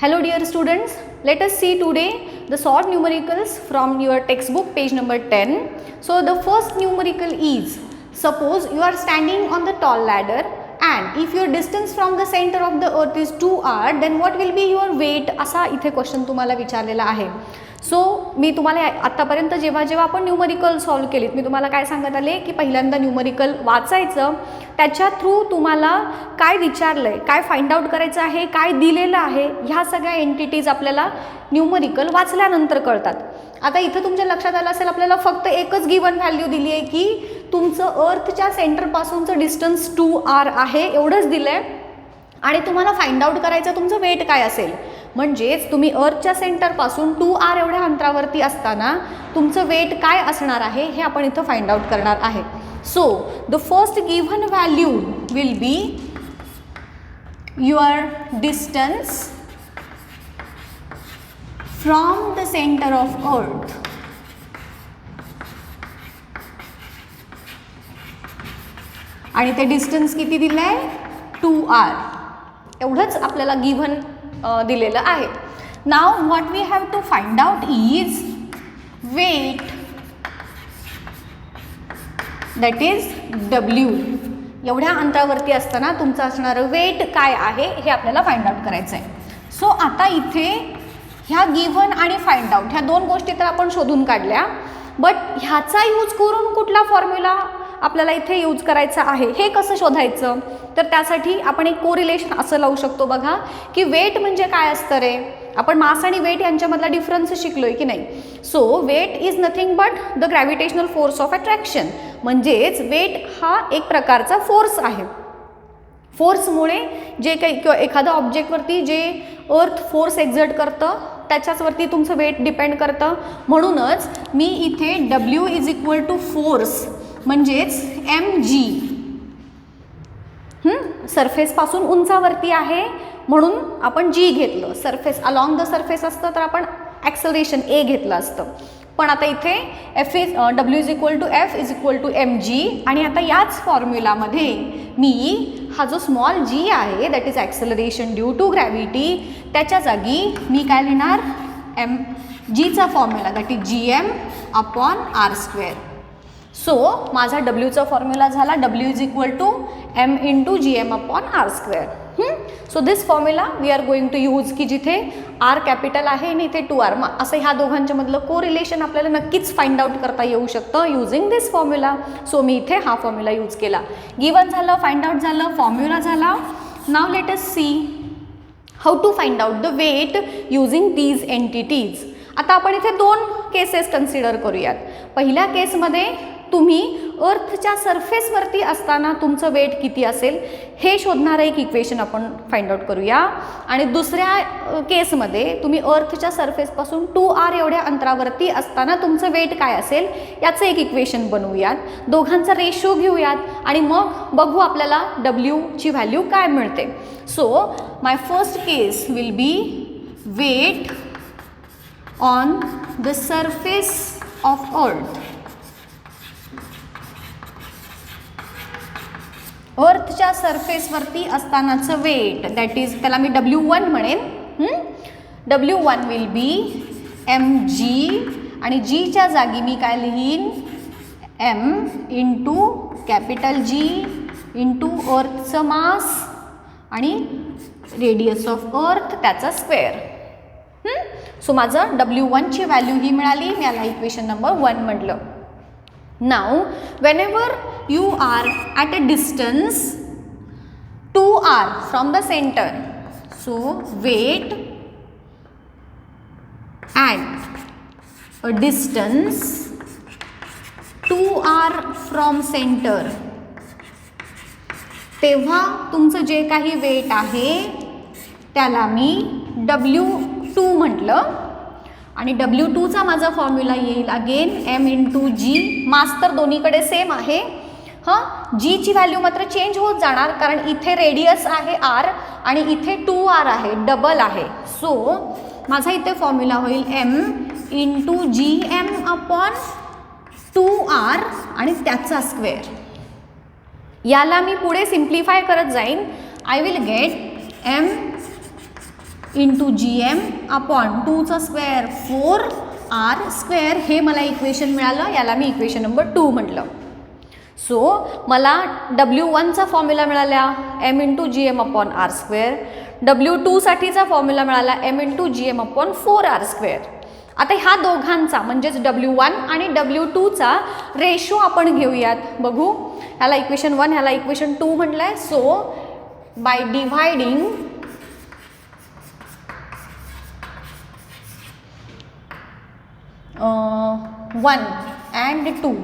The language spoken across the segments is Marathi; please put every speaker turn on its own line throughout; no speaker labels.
Hello dear students, let us see today the short numericals from your textbook page number 10. So the first numerical is, suppose you are standing on the tall ladder and if your distance from the center of the earth is 2r, then what will be your weight? असा इथे क्वेश्चन तुम्हाला विचारलेला आहे. सो मी तुम्हाला आत्तापर्यंत जेव्हा आपण न्यूमरिकल सॉल्व केलीत मी तुम्हाला काय सांगत आले की पहिल्यांदा न्यूमरिकल वाचायचं, त्याच्या थ्रू तुम्हाला काय विचारलं आहे, काय फाइंड आउट करायचं आहे, काय दिलेलं आहे, ह्या सगळ्या एंटिटीज आपल्याला न्यूमरिकल वाचल्यानंतर कळतात. आता इथं तुमच्या लक्षात आलं असेल आपल्याला फक्त एकच गिवन व्हॅल्यू दिली आहे की तुमचं अर्थच्या सेंटरपासूनचं डिस्टन्स 2r आहे, एवढंच दिलं आहे आणि तुम्हाला फाइंड आउट करायचं तुमचं वेट काय असेल. म्हणजेच तुम्ही अर्थच्या सेंटरपासून 2r एवढ्या अंतरावरती असताना तुमचं वेट काय असणार आहे हे आपण इथं फाइंड आउट करणार आहे. So the first given value will be your distance from the centre of earth आणि ते डिस्टन्स किती दिलं आहे 2r, एवढंच आपल्याला गिव्हन दिलेलं आहे. नाव what we have to find out is weight, that is W. एवढ्या अंतरावरती असताना तुमचं असणारं वेट काय आहे हे आपल्याला फाइंड आउट करायचं आहे. सो आता इथे ह्या गिव्हन आणि फाइंड आउट ह्या दोन गोष्टी तर आपण शोधून काढल्या, बट ह्याचा यूज करून कुठला फॉर्म्युला आपल्याला इथे यूज करायचा आहे हे कसं शोधायचं. तर त्यासाठी आपण एक कोरिलेशन असं लावू शकतो बघा की वेट म्हणजे काय असतं रे. आपण मास आणि वेट यांच्यामधला डिफरन्स शिकलोय की नाही. So weight is nothing but the gravitational force of attraction. म्हणजेच वेट हा एक प्रकारचा फोर्स आहे. फोर्समुळे जे काही किंवा एखाद्या ऑब्जेक्टवरती जे अर्थ फोर्स एक्झर्ट करतं त्याच्यावरती तुमचं वेट डिपेंड करतं. म्हणूनच मी इथे W is equal to force म्हणजेच mg, सरफेसपासून उंचावरती आहे म्हणून आपण g घेतलं. सरफेस अलॉंग द सरफेस असतं तर आपण ॲक्सलरेशन a घेतलं असतं. पण आता इथे W is equal to F is equal to mg आणि आता याच फॉर्म्युलामध्ये मी हा जो स्मॉल g आहे that is acceleration due to gravity, त्याच्या जागी मी काय लिहिणार gचा formula that is gm upon r². So माझा Wचा फॉर्म्युला झाला W is equal to m into gm upon r². So this formula we are going to use की जिथे r कॅपिटल आहे आणि इथे 2r, असं ह्या दोघांच्या मधलं कोरिलेशन आपल्याला नक्कीच फाइंड आउट करता येऊ शकतं यूजिंग दिस फॉर्म्युला. सो मी इथे हा फॉर्म्युला यूज केला. गिवन झालं, फाइंड आउट झालं, फॉर्म्युला झाला. Now let us see how to find out the weight using these entities. आता आपण इथे दोन केसेस कन्सिडर करूयात. पहिल्या केसमध्ये तुम्ही अर्थच्या सरफेसवरती असताना तुमचं वेट किती असेल हे शोधणारं एक इक्वेशन आपण फाइंड आउट करूया आणि दुसऱ्या केसमध्ये तुम्ही अर्थच्या सरफेसपासून 2r एवढ्या अंतरावरती असताना तुमचं वेट काय असेल याचं एक इक्वेशन बनवूयात. दोघांचा रेशो घेऊयात आणि मग बघू आपल्याला Wची व्हॅल्यू काय मिळते. So my first case will be weight on the surface of earth. अर्थच्या सरफेसवरती असतानाचं वेट दॅट इज, त्याला मी W1 म्हणेन. W1 विल बी mg आणि gच्या जागी मी काय लिहीन m into capital G into अर्थचं मास आणि रेडियस ऑफ अर्थ त्याचा स्क्वेअर. सो माझं W1ची व्हॅल्यू ही मिळाली, मी याला इक्वेशन नंबर 1 म्हटलं. Now whenever you are at a distance 2r from the center, so weight at a distance 2r from center, तेव्हा तुमचं जे काही वेट आहे त्याला मी W2 म्हटलं आणि W2चा माझा फॉर्म्युला येईल अगेन m इंटू g. मास तर दोन्हीकडे सेम आहे. gची व्हॅल्यू मात्र चेंज होत जाणार कारण इथे रेडियस आहे r आणि इथे 2r आहे, डबल आहे. सो माझा इथे फॉर्म्युला होईल m into gm upon 2r आणि त्याचा स्क्वेअर. याला मी पुढे सिम्प्लिफाय करत जाईन. I will get m into GM upon 2चा स्क्वेअर 4R². हे मला इक्वेशन मिळालं, याला मी इक्वेशन नंबर 2 म्हटलं. सो मला W1चा फॉर्म्युला मिळाला m into GM upon R². W2 साठीचा फॉर्म्युला मिळाला m into GM upon 4R². आता ह्या दोघांचा म्हणजेच W1 आणि W2चा रेशो आपण घेऊयात. बघू, ह्याला इक्वेशन 1, ह्याला इक्वेशन 2 म्हटलं आहे. सो बाय डिव्हायडिंग 1 and 2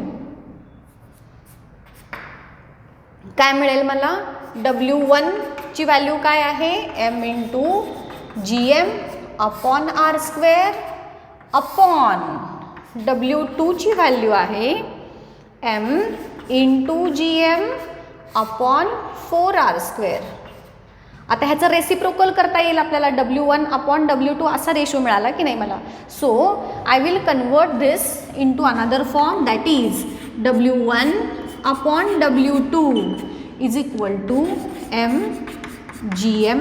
काय मिळेल मला? W1 ची व्हॅल्यू काय आहे? m into GM upon R² upon W2 ची व्हॅल्यू आहे m into GM upon 4R². आता ह्याचं रेसिप्रोकल करता येईल आपल्याला. W1 अपॉन W2 असा रेशो मिळाला की नाही मला. So I will convert this into another form, that is W1 upon W2 is equal to m GM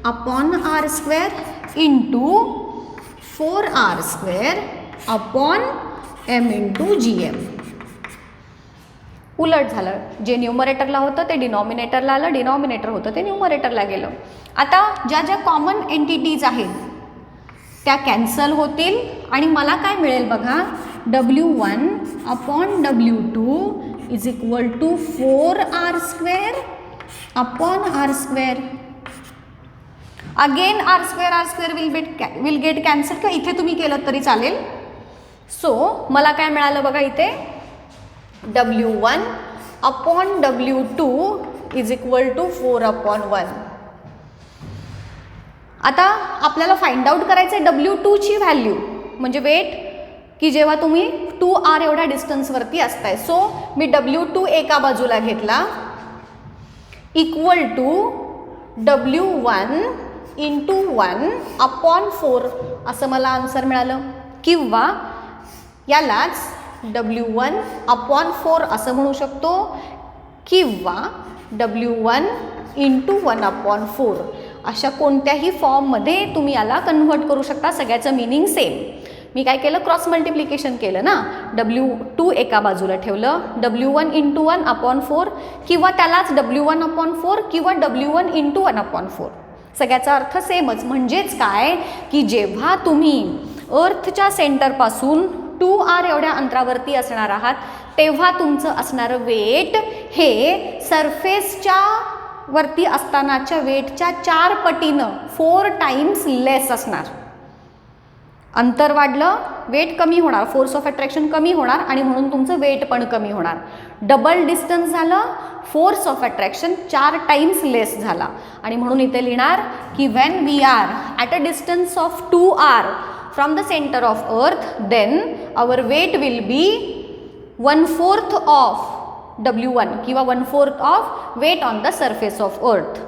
upon R² into 4R² upon m into GM. उलट झालं, जे न्यूमरेटरला होतं ते डिनॉमिनेटरला आलं, डिनॉमिनेटर होतं ते न्यूमरेटरला गेलं. आता ज्या ज्या कॉमन एंटिटीज आहेत त्या कॅन्सल होतील आणि मला काय मिळेल बघा, W1 upon W2 is equal to 4R² upon R². Again R² will get cancel, किंवा इथे तुम्ही केलं तरी चालेल. सो मला काय मिळालं बघा इथे, W1 upon W2 is equal to 4 upon 1. आता आपल्याला फाइंड आउट करायचं आहे W2 ची व्हॅल्यू, म्हणजे वेट की जेव्हा तुम्ही 2R एवढ्या डिस्टन्सवरती असताय. सो मी W2 एका बाजूला घेतला equal to W1 into 1 upon 4 असं मला आन्सर मिळालं. किंवा यालाच W1 अपॉन 4 असं म्हणू शकतो, किंवा W1 इंटू 1 अपॉन 4 अशा कोणत्याही फॉर्ममध्ये तुम्ही याला कन्व्हर्ट करू शकता. सगळ्याचं मिनिंग सेम. मी काय केलं, क्रॉस मल्टिप्लिकेशन केलं ना. W2 एका बाजूला ठेवलं, W1 इंटू 1 अपॉन 4, किंवा त्यालाच W1 अपॉन 4 किंवा W1 इंटू 1 अपॉन 4. सगळ्याचा अर्थ सेमच. म्हणजेच काय की जेव्हा तुम्ही अर्थच्या सेंटरपासून 2R एवढ्या अंतरावरती असणार आहात तेव्हा तुमचं असणारं वेट हे सरफेसच्या वरती असतानाच्या वेटच्या 4 पटीनं 4 टाइम्स लेस असणार. अंतर वाढलं, वेट कमी होणार, फोर्स ऑफ अट्रॅक्शन कमी होणार आणि म्हणून तुमचं वेट पण कमी होणार. डबल डिस्टन्स झालं, force of attraction 4 times less झाला. आणि म्हणून इथे लिहिणार की when we are at a distance of 2R from the center of earth, then our weight will be 1/4 of W1 किंवा 1/4 of weight on the surface of earth.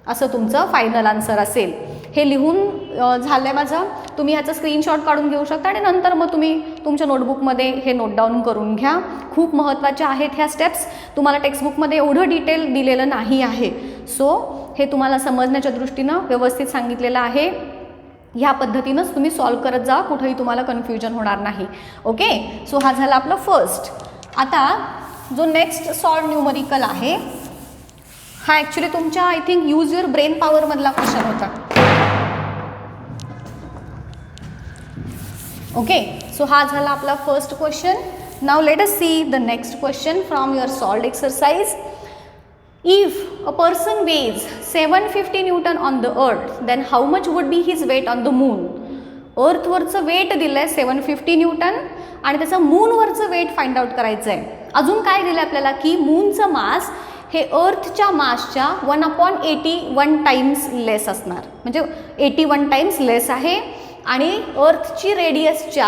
असं तुमचं फायनल आन्सर असेल. हे लिहून झालं आहे माझं. तुम्ही ह्याचं स्क्रीनशॉट काढून घेऊ शकता आणि नंतर मग तुम्ही तुमच्या नोटबुकमध्ये हे नोट डाऊन करून घ्या. खूप महत्त्वाच्या आहेत ह्या स्टेप्स. तुम्हाला टेक्स्टबुकमध्ये एवढं डिटेल दिलेलं नाही आहे. सो हे तुम्हाला समजण्याच्या दृष्टीनं व्यवस्थित सांगितलेलं आहे. ह्या पद्धतीनंच तुम्ही सॉल्व करत जा, कुठेही तुम्हाला कन्फ्युजन होणार नाही. ओके, सो हा झाला आपला फर्स्ट. आता जो नेक्स्ट सॉल्व न्यूमरिकल आहे हा ॲक्च्युली तुमच्या I think use your brain पॉवरमधला क्वेश्चन होता. ओके, सो हा झाला आपला first question. Now let us see the next question from your solved exercise. If a person weighs 750 Newton on the earth, then how much would be his weight on the moon? अर्थवरचं वेट दिलं आहे 750 न्यूटन आणि त्याचं मूनवरचं वेट फाइंड आउट करायचं आहे. अजून काय दिलं आहे आपल्याला की मूनचं मास हे अर्थच्या मासच्या 1/81 टाइम्स लेस असणार, म्हणजे 81 टाइम्स लेस आहे. आणि अर्थची रेडियसच्या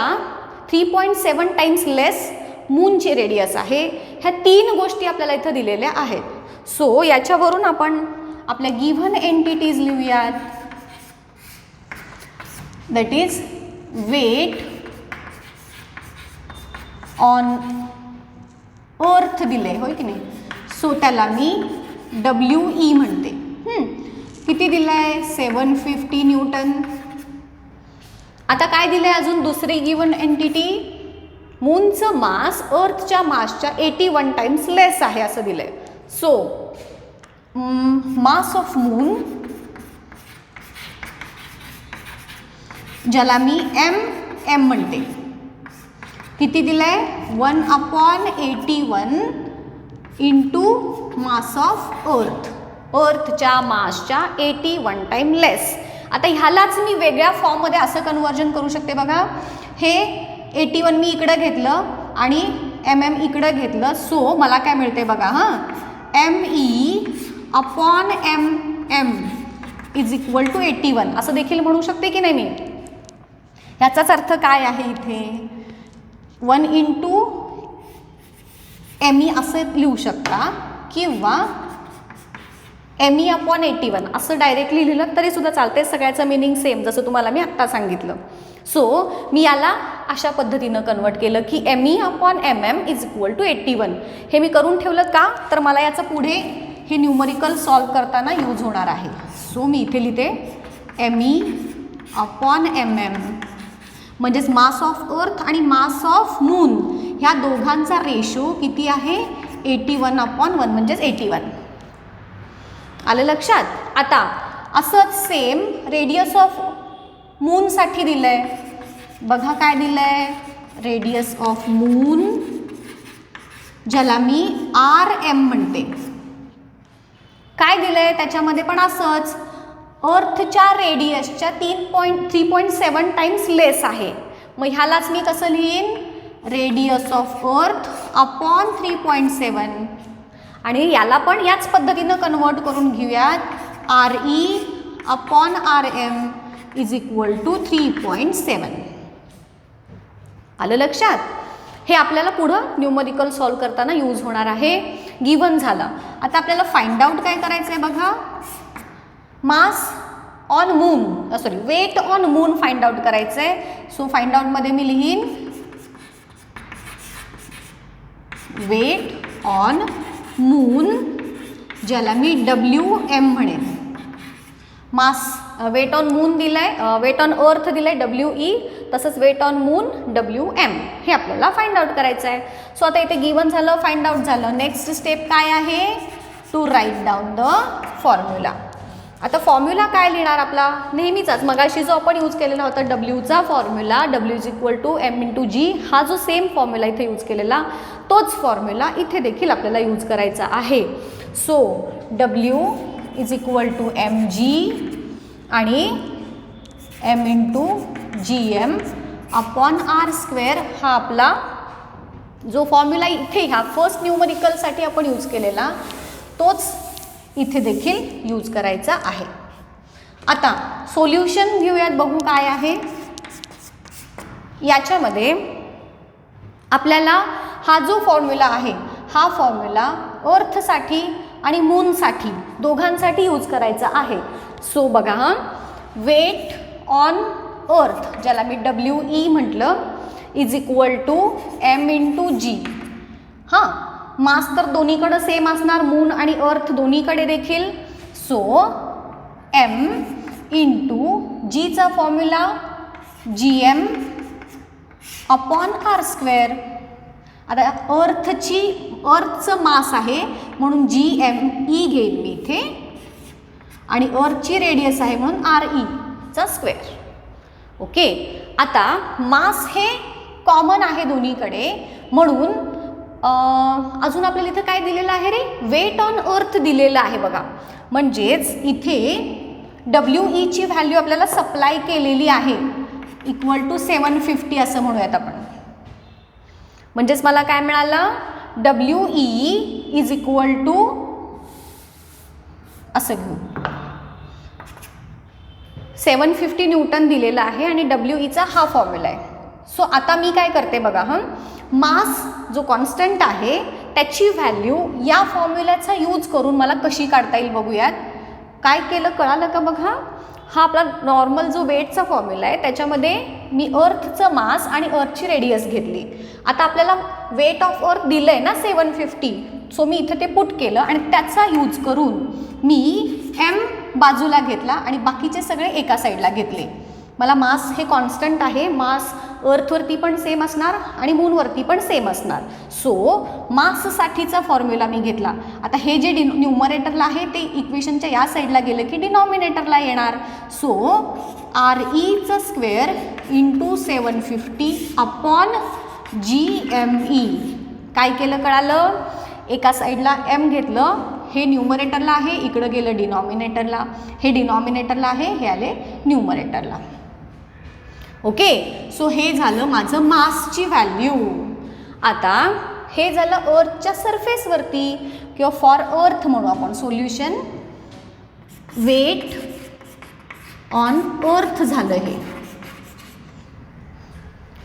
3.7 टाइम्स लेस मूनची रेडियस आहे. ह्या 3 गोष्टी आपल्याला इथं दिलेल्या आहेत. सो याच्यावरून आपण आपल्या गिव्हन एंटिटीज लिहूयात. That is weight on earth दिले, होय की नाही. सो त्याला मी WE म्हणते. की किती दिलं आहे 750 न्यूटन. आता काय दिलं आहे अजून दुसरी गिवन एंटिटी, मूनचं मास अर्थच्या मासच्या 81 टाइम्स लेस आहे असं दिलं आहे. सो मास ऑफ मून, ज्याला मी एम म्हणते, किती दिलं आहे 1/81 into mass of earth, अर्थच्या मासच्या 81 time लेस. आता ह्यालाच मी वेगळ्या फॉर्ममध्ये असं कन्वर्जन करू शकते बघा. हे 81 मी इकडं घेतलं आणि MM इकडं घेतलं. सो मला काय मिळते बघा, ME/MM इज इक्वल टू 81 असं देखील म्हणू शकते की नाही मी. ह्याचाच अर्थ काय आहे इथे 1 इंटू ME असं लिहू शकता किंवा ME/81 असं डायरेक्टली लिहिलं तरी सुद्धा चालते. सगळ्याचं मिनिंग सेम जसं तुम्हाला मी आत्ता सांगितलं. सो मी याला अशा पद्धतीनं कन्वर्ट केलं की ME/MM इज इक्वल टू 81. हे मी करून ठेवलं का, तर मला याचं पुढे हे न्यूमरिकल सॉल्व करताना यूज होणार आहे. सो मी इथे लिहिते ME/MM म्हणजेच मास ऑफ अर्थ आणि मास ऑफ मून ह्या दोघांचा रेशो किती आहे 81/1 म्हणजेच 81. आलं लक्षात. आता असंच सेम रेडियस ऑफ मूनसाठी दिलं आहे बघा. काय दिलं आहे रेडियस ऑफ मून, ज्याला मी RM म्हणते. काय दिलं आहे त्याच्यामध्ये पण असंच अर्थच्या रेडियसच्या 3.7 टाइम्स लेस आहे. मग ह्यालाच मी कसं लिहीन रेडियस ऑफ अर्थ अपॉन 3.7 आणि याला पण याच पद्धतीनं कन्वर्ट करून घेऊयात RE/RM इज इक्वल टू 3.7. आलं लक्षात. हे आपल्याला पुढं न्यूमरिकल सॉल्व करताना यूज होणार आहे. गिवन झालं. आता आपल्याला फाइंड आउट काय करायचं आहे बघा. Mass on moon sorry weight on moon find out करायचं आहे. सो फाइंड आउटमध्ये मी लिहीन वेट ऑन मून, ज्याला मी WM म्हणेन. मास वेट ऑन मून दिलंय, वेट ऑन अर्थ दिलंय WE, तसंच वेट ऑन मून WM. हे आपल्याला फाइंड आउट करायचं आहे. सो आता इथे गिवन झालं, फाइंड आउट झालं. नेक्स्ट स्टेप काय आहे to write down the formula. आता फॉर्म्युला काय लिहिणार आपला नेहमीचाच मगाशी जो आपण यूज केलेला होता Wचा formula W is equal to M/G. हा जो सेम फॉर्म्युला इथे यूज केलेला तोच फॉर्म्युला इथे देखील आपल्याला यूज करायचा आहे. So W is equal to mg आणि M/GM अपॉन R² हा आपला जो फॉर्म्युला इथे ह्या फर्स्ट न्यूमरिकलसाठी आपण यूज केलेला तोच इथे देखील यूज करायचा आहे. आता सोल्युशन घेऊयात, बघू काय आहे. याच्यामध्ये आपल्याला हा जो फॉर्म्युला आहे हा फॉर्म्युला अर्थसाठी आणि मूनसाठी दोघांसाठी यूज करायचा आहे. सो बघा वेट ऑन अर्थ, ज्याला मी WE म्हटलं, इज इक्वल टू M/G. हां, मास तर दोन्हीकडे सेम असणार, मून आणि अर्थ दोन्हीकडे देखील. सो M/Gचा फॉर्म्युला GM अपॉन R². आता अर्थचं मास आहे म्हणून GME घेईन मी इथे, आणि अर्थची रेडियस आहे म्हणून REचा स्क्वेअर. ओके. आता मास हे कॉमन आहे दोन्हीकडे, म्हणून अजून आपल्याला इथे काय दिलेलं आहे रे, वेट ऑन अर्थ दिलेलं आहे बघा. म्हणजेच इथे WE ची व्हॅल्यू आपल्याला सप्लाय केलेली आहे इक्वल टू 750 असं म्हणूयात आपण. म्हणजेच मला काय मिळालं WE इज इक्वल टू असं घेऊ 750 न्यूटन दिलेला आहे आणि WEचा हा फॉर्म्युला आहे. सो आता मी काय करते बघा, मास जो कॉन्स्टंट आहे त्याची व्हॅल्यू या फॉर्म्युल्याचा यूज करून मला कशी काढता येईल बघूयात. काय केलं कळालं का बघा. हा आपला नॉर्मल जो वेटचा फॉर्म्युला आहे त्याच्यामध्ये मी अर्थचं मास आणि अर्थची रेडियस घेतली. आता आपल्याला वेट ऑफ अर्थ दिलं आहे ना 750, सो मी इथे ते पुट केलं आणि त्याचा यूज करून मी बाजूला घेतला आणि बाकीचे सगळे एका साईडला घेतले. मला मास हे कॉन्स्टंट आहे, मास अर्थवरती पण सेम असणार आणि मूनवरती पण सेम असणार. सो माससाठीचा फॉर्म्युला मी घेतला. आता हे जे न्यूमरेटरला आहे ते इक्वेशनच्या या साईडला गेलं की डिनॉमिनेटरला येणार. सो REचं स्क्वेअर इंटू 750 अपॉन GME. काय केलं कळालं? एका साईडला m घेतलं, हे न्यूमरेटरला आहे, इकडं गेलं डिनॉमिनेटरला, हे डिनॉमिनेटरला आहे, हे आले न्यूमरेटरला. ओके, सो हे झालं माझं मासची व्हॅल्यू. आता हे झालं अर्थच्या सरफेसवरती किंवा फॉर अर्थ म्हणू आपण. सोल्युशन वेट ऑन अर्थ झालं हे.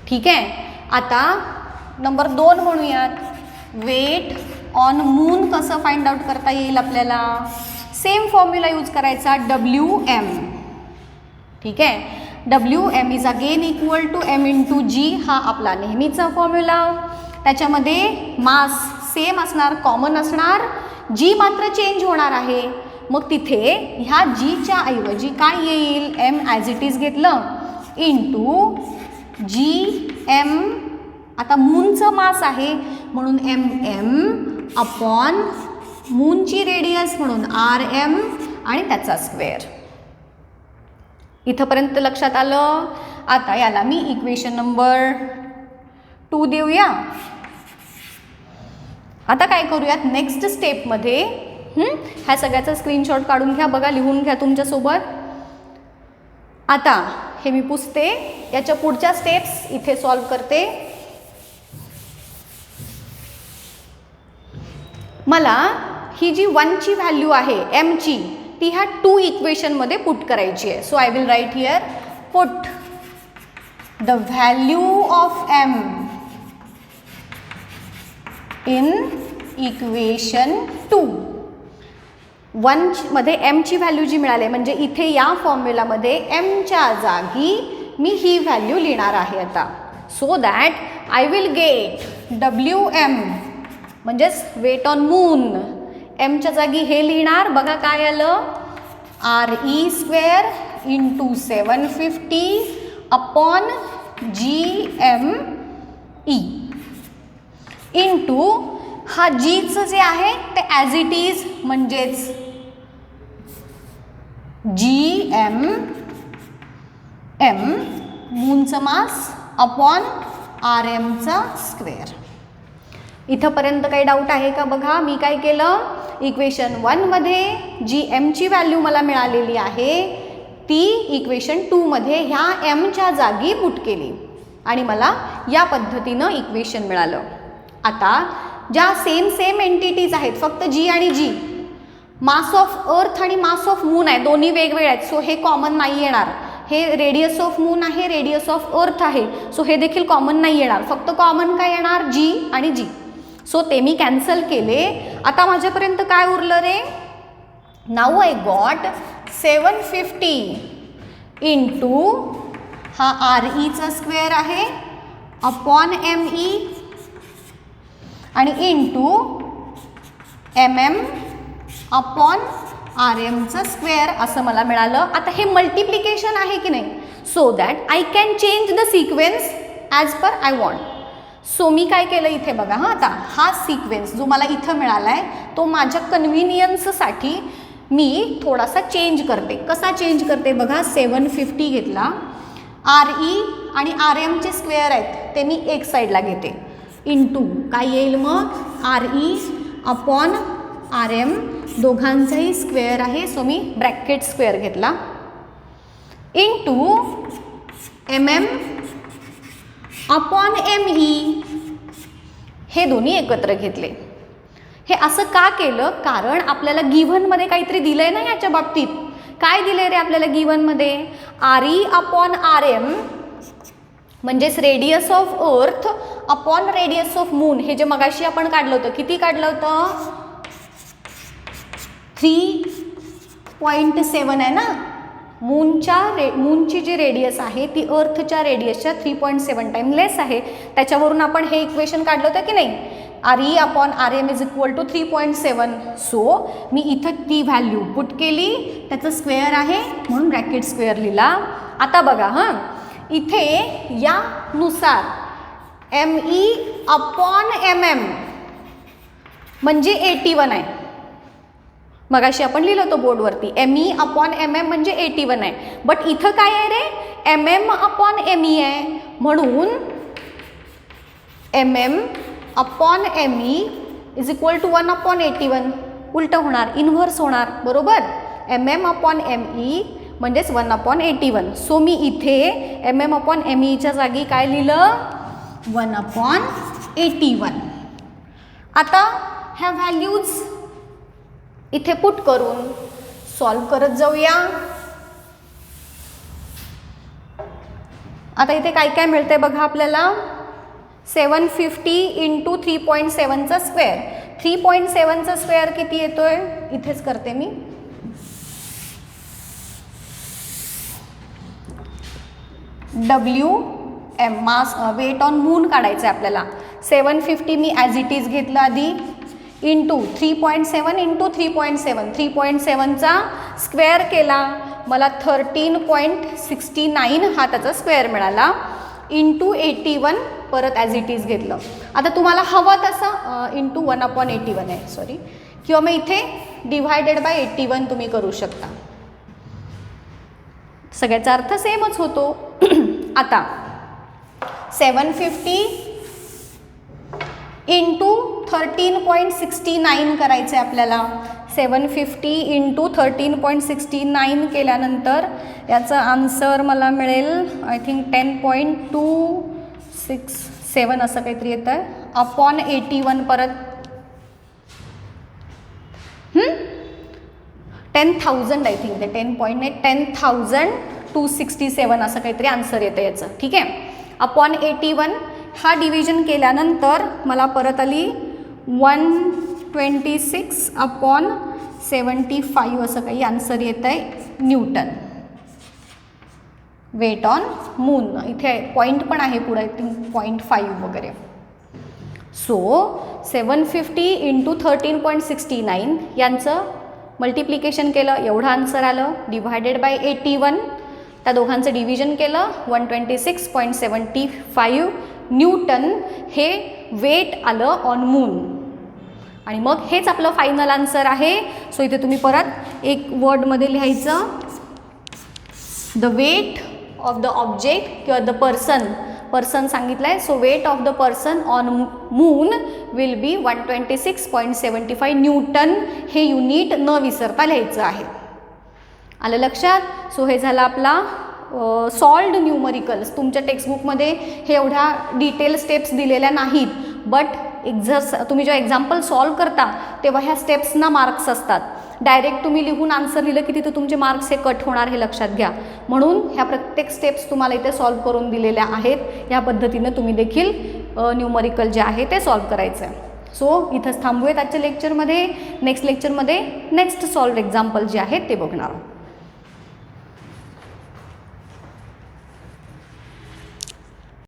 ठीक आहे. आता नंबर 2 म्हणूयात. वेट ऑन मून कसं फाइंड आउट करता येईल आपल्याला? सेम फॉर्म्युला यूज करायचा, WM. ठीक आहे. WM is again equal to M into G. हा आपला नेहमीचा फॉर्म्युला. त्याच्यामध्ये मास सेम असणार, कॉमन असणार, G मात्र चेंज होणार आहे. मग तिथे ह्या Gच्या ऐवजी काय येईल? M ॲज इट इज घेतलं इंटू GM. आता मूनचं मास आहे म्हणून MM अपॉन मूनची रेडियस म्हणून RM आणि त्याचा स्क्वेअर. इथंपर्यंत लक्षात आलं? आता याला मी इक्वेशन नंबर 2 देऊया. आता काय करूयात नेक्स्ट स्टेपमध्ये? ह्या सगळ्याचा स्क्रीनशॉट काढून घ्या, बघा, लिहून घ्या तुमच्यासोबत. आता हे मी पुसते, याच्या पुढच्या स्टेप्स इथे सॉल्व करते. मला ही जी 1ची व्हॅल्यू आहे mची ती ह्या 2 इक्वेशनमध्ये पुट करायची आहे. So I will write here put the value of m in equation 2. 1 मध्ये mची व्हॅल्यू जी मिळाली म्हणजे इथे या फॉर्म्युलामध्ये mच्या जागी मी ही व्हॅल्यू लिहिणार आहे आता. So that I will gate WM म्हणजेच वेट ऑन मून. mच्या जागी हे लिहिणार, बघा काय आलं, RE square into 750 upon GME into हा Gचं जे आहे ते ॲज इट इज म्हणजेच GM मूनचं मास अपॉन RMचा स्क्वेअर. इथंपर्यंत काही डाऊट आहे का? बघा मी काय केलं, इक्वेशन 1 मध्ये जी mची व्हॅल्यू मला मिळालेली आहे ती इक्वेशन 2 मध्ये ह्या mच्या जागी पुट केली आणि मला या पद्धतीनं इक्वेशन मिळालं. आता ज्या सेम एंटिटीज आहेत, फक्त G आणि G, मास ऑफ अर्थ आणि मास ऑफ मून आहे, दोन्ही वेगवेगळे आहेत. सो हे कॉमन नाही येणार. हे रेडियस ऑफ मून आहे, रेडियस ऑफ अर्थ आहे, सो हे देखील कॉमन नाही येणार. फक्त कॉमन काय येणार? G आणि G. सो ते मी कॅन्सल केले. आता माझ्यापर्यंत काय उरलं रे? नाऊ आय गॉट 750 इंटू हा REचा स्क्वेअर आहे अपॉन ME आणि इंटू MM अपॉन RMचा स्क्वेअर असं मला मिळालं. आता हे मल्टिप्लिकेशन आहे की नाही? So that I can change the sequence as per I want. So मी काय केलं इथे बघा, आता हा सिक्वेन्स जो मला इथं मिळाला आहे तो माझ्या कन्व्हिनियन्ससाठी मी थोडासा चेंज करते. कसा चेंज करते बघा, 750 घेतला, RE आणि RMचे स्क्वेअर आहेत ते मी एक साईडला घेते, इंटू काय येईल मग, RE अपॉन RM दोघांचाही स्क्वेअर आहे, सो मी ब्रॅकेट स्क्वेअर घेतला, इंटू MM अपॉन ME हे दोन्ही एकत्र घेतले. हे असं का केलं? कारण आपल्याला गिव्हनमध्ये काहीतरी दिलं आहे ना याच्या बाबतीत. काय दिलं आहे रे आपल्याला गिव्हनमध्ये? RE अपॉन RM म्हणजेच radius of earth upon radius of moon. हे जे मगाशी आपण काढलं होतं, किती काढलं होतं? 3.7 आहे ना. मूनची जी रेडियस आहे ती अर्थच्या रेडियसच्या 3.7 टाइम लेस आहे. त्याच्यावरून आपण हे इक्वेशन काढलं होतं की नाही, RE upon RM is equal to 3.7. So मी इथं ती व्हॅल्यू पुट केली, त्याचं स्क्वेअर आहे म्हणून ब्रॅकेट स्क्वेअर लिहिला. आता बघा हां, इथे यानुसार ME अपॉन MM म्हणजे 81 आहे. मगाशी आपण लिहिलं होतं बोर्डवरती ME अपॉन MM म्हणजे 81 आहे. बट इथं काय आहे रे, MM अपॉन ME आहे, म्हणून MM upon ME is equal to 1 upon 81. उलटं होणार, इन्व्हर्स होणार, बरोबर. MM अपॉन ME म्हणजेच 1 अपॉन 81. सो मी इथे MM अपॉन MEच्या जागी काय लिहिलं, 1 अपॉन 81. आता ह्या व्हॅल्यूज इथे पुट करून सॉल्व करत जाऊया. आता इथे काय काय मिळतंय बघा आपल्याला. 750 इंटू 3.7चा स्क्वेअर. 3.7चा स्क्वेअर किती येतोय, इथेच करते मी. WM mass weight on moon काढायचं आहे आपल्याला. 750 मी ॲज इट इज घेतलं आधी, इंटू 3.7 इंटू 3.7. 3.7चा स्क्वेअर केला, मला 13.69 हा त्याचा स्क्वेअर मिळाला, इंटू 81 परत ॲज इट इज घेतलं. आता तुम्हाला हवं तसं इंटू 1 अपॉन 81 आहे, सॉरी, किंवा मग इथे डिव्हायडेड बाय 81 तुम्ही करू शकता. सगळ्याचा अर्थ सेमच होतो. आता 750 इंटू 13.69 करायचं आहे आपल्याला. 750 इंटू 13.69 केल्यानंतर याचं आन्सर मला मिळेल आय थिंक 10.267 असं काहीतरी येतं आहे, अपॉन 81 परत 10,000 आय थिंक, 10.8 10,267 असं काहीतरी आन्सर येतं याचं. ठीक आहे, अपॉन 81 हा डिव्हिजन केल्यानंतर मला परत आली 126 अपॉन 75 असं काही आन्सर येत आहे न्यूटन वेट ऑन मून. इथे पॉईंट पण आहे पुढे, आय थिंक 0.5 वगैरे. सो 750 इंटू 13.69 यांचं मल्टिप्लिकेशन केलं, एवढं आन्सर आलं, डिव्हायडेड बाय 81 त्या दोघांचं डिव्हिजन केलं, 126.75 न्यूटन हे वेट आलं ऑन मून. आणि मग हेच आपलं फायनल आन्सर आहे. सो इथे तुम्ही परत एक वर्डमध्ये लिहायचं, the weight of the object किंवा द पर्सन सांगितलं आहे. So weight of the person on moon will be 126.75 newton. हे युनिट न विसरता लिहायचं आहे. आलं लक्षात. सो हे झालं आपला सॉल्व्ड न्यूमरिकल्स. तुमच्या टेक्स्टबुकमध्ये हे एवढ्या डिटेल स्टेप्स दिलेल्या नाहीत, बट तुम्ही जेव्हा एक्झाम्पल सॉल्व करता तेव्हा ह्या स्टेप्सना मार्क्स असतात. डायरेक्ट तुम्ही लिहून आन्सर लिहिलं की तिथे तुमचे मार्क्स हे कट होणार, हे लक्षात घ्या. म्हणून ह्या प्रत्येक स्टेप्स तुम्हाला इथे सॉल्व करून दिलेल्या आहेत. ह्या पद्धतीनं तुम्ही देखील न्यूमरिकल जे आहे ते सॉल्व करायचं आहे. सो इथंच थांबूयात आजच्या लेक्चरमध्ये. नेक्स्ट लेक्चरमध्ये नेक्स्ट सॉल्व्ड एक्झाम्पल जे आहेत ते बघणार आहोत.